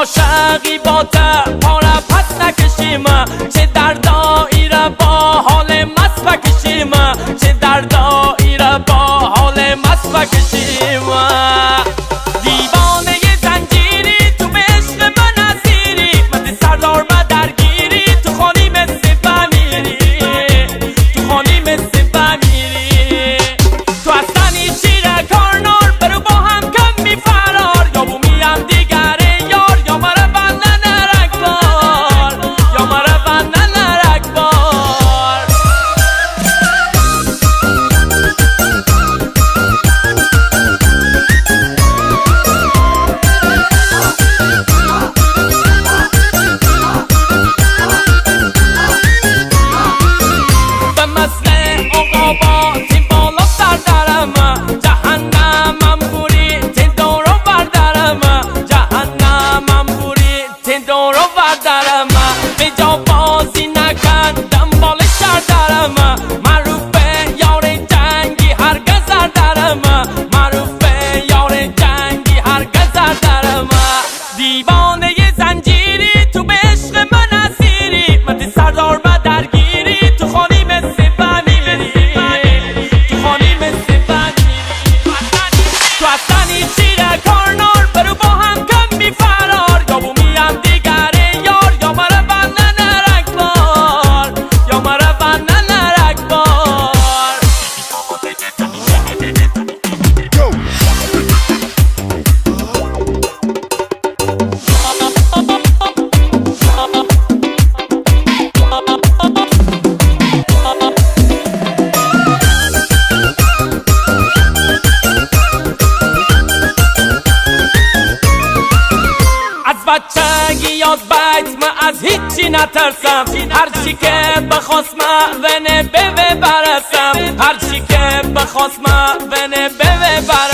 عاشقی با پاره پس نکشیم، چه دردایی را با حال مست بکشیم، چه دردایی را با حال مست بکشیم. دیوانه زنجیری تو به عشق من اسیری، من سردار به درگیری، تو خانی مثل بمیری، تو خانی مثل بمیری. تو اصلانی شیر کارنار برو با هم کم می فرار، یا بو میم دیگر یار، یا مرا بندن رکبار، یا مرا بندن رکبار. به مثل عقابا تین بالا سردرم، جهنمم بوری تین دورو بردرم، جهنمم بوری تین دورو بردرم. به جا بازی نکن دنبال شردرم، معروف به یار جنگی هرگز زردرم، معروف به یار جنگی هرگز زردرم. دیوانه زنجیری تو به عشق من اسیری، من سردار به درگیری، تو خانی مثل بمیری، تو خانی مثل بمیری. تو اصلانی شیر کارنار برو با هم کم می فرار، یا بو میم دیگر یار، یا مرا بندن رکبار، یا مرا بندن رکبار. از بچگی یاد بیت من از هیچی نترسم، هرچی که بخواست من ونه به برسم، هرچی که بخواست من ونه به برسم.